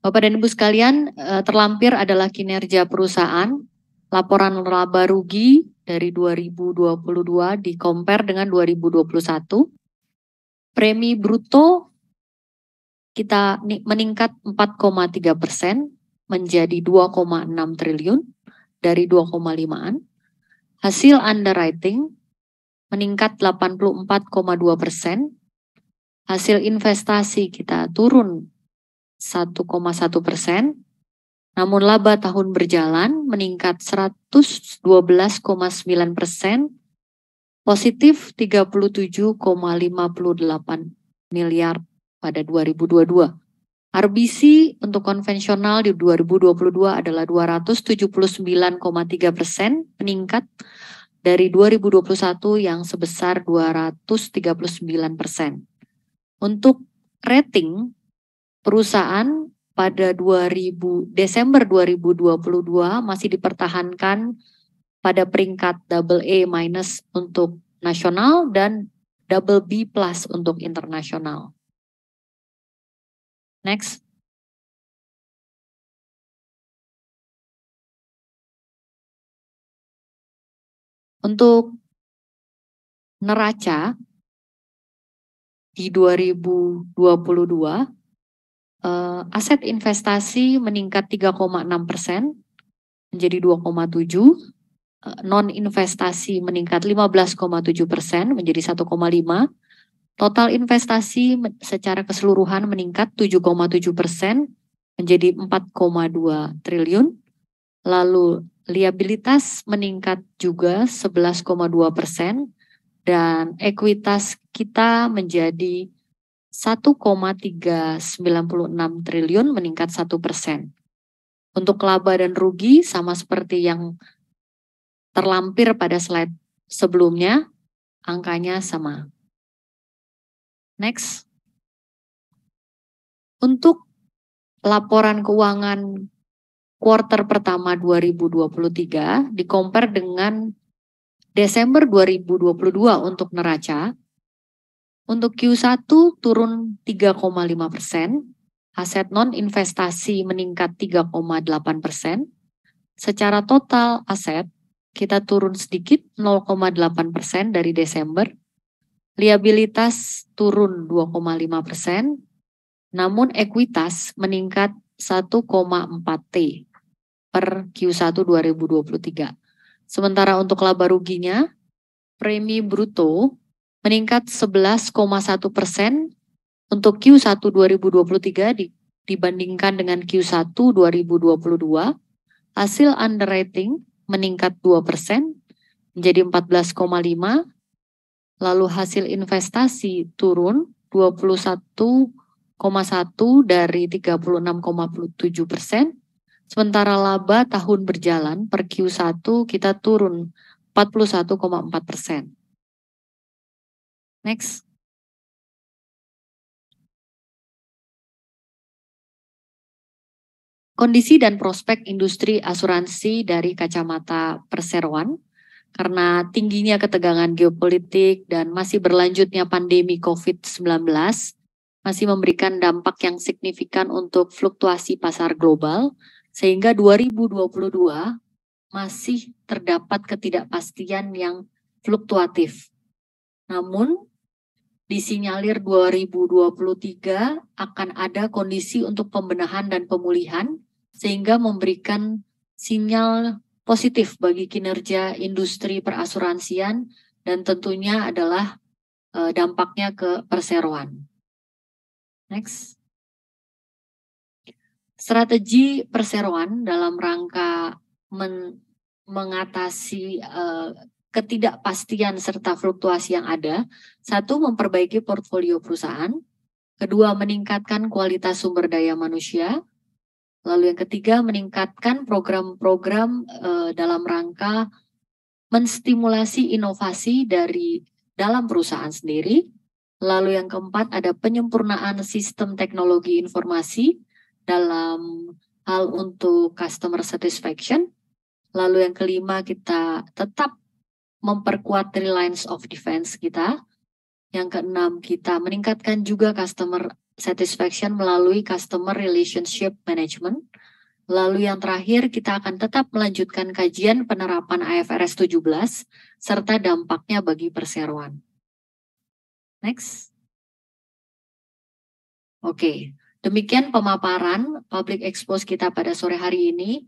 Bapak dan Ibu sekalian, terlampir adalah kinerja perusahaan, laporan laba rugi dari 2022 di-compare dengan 2021. Premi bruto kita meningkat 4,3% menjadi 2,6 triliun dari 2,5-an. Hasil underwriting meningkat 84,2%. Hasil investasi kita turun 1,1%. Namun laba tahun berjalan meningkat 112,9%, positif 37,58 miliar pada 2022. RBC untuk konvensional di 2022 adalah 279,3%, meningkat dari 2021 yang sebesar 239%. Untuk rating perusahaan pada Desember 2022 masih dipertahankan pada peringkat AA- untuk nasional dan BB+ untuk internasional. Next. Untuk neraca di 2022, aset investasi meningkat 3,6% menjadi 2,7, non investasi meningkat 15,7% menjadi 1,5. Total investasi secara keseluruhan meningkat 7,7% menjadi 4,2 triliun. Lalu liabilitas meningkat juga 11,2% dan ekuitas kita menjadi 1,396 triliun meningkat 1%. Untuk laba dan rugi sama seperti yang terlampir pada slide sebelumnya, angkanya sama. Next. Untuk laporan keuangan kuartal pertama 2023 di-compare dengan Desember 2022 untuk neraca. Untuk Q1 turun 3,5%, aset non investasi meningkat 3,8%. Secara total aset kita turun sedikit 0,8% dari Desember. Liabilitas turun 2,5%, namun ekuitas meningkat 1,4 T per Q1 2023. Sementara untuk laba ruginya, premi bruto meningkat 11,1% untuk Q1 2023 dibandingkan dengan Q1 2022. Hasil underwriting meningkat 2% menjadi 14,5. Lalu hasil investasi turun 21,1 dari 36,7%. Sementara laba tahun berjalan per Q1 kita turun 41,4%. Next. Kondisi dan prospek industri asuransi dari kacamata perseroan, karena tingginya ketegangan geopolitik dan masih berlanjutnya pandemi COVID-19, masih memberikan dampak yang signifikan untuk fluktuasi pasar global, sehingga 2022 masih terdapat ketidakpastian yang fluktuatif. Namun, disinyalir 2023 akan ada kondisi untuk pembenahan dan pemulihan sehingga memberikan sinyal positif bagi kinerja industri perasuransian dan tentunya adalah dampaknya ke perseroan. Next. Strategi perseroan dalam rangka mengatasi ketidakpastian serta fluktuasi yang ada. Satu, memperbaiki portfolio perusahaan. Kedua, meningkatkan kualitas sumber daya manusia. Lalu yang ketiga, meningkatkan program-program dalam rangka menstimulasi inovasi dari dalam perusahaan sendiri. Lalu yang keempat, ada penyempurnaan sistem teknologi informasi dalam hal untuk customer satisfaction. Lalu yang kelima, kita tetap memperkuat 3 lines of defense kita. Yang keenam, kita meningkatkan juga customer satisfaction melalui customer relationship management. Lalu yang terakhir, kita akan tetap melanjutkan kajian penerapan IFRS 17 serta dampaknya bagi perseroan. Next. Oke, demikian pemaparan public expose kita pada sore hari ini.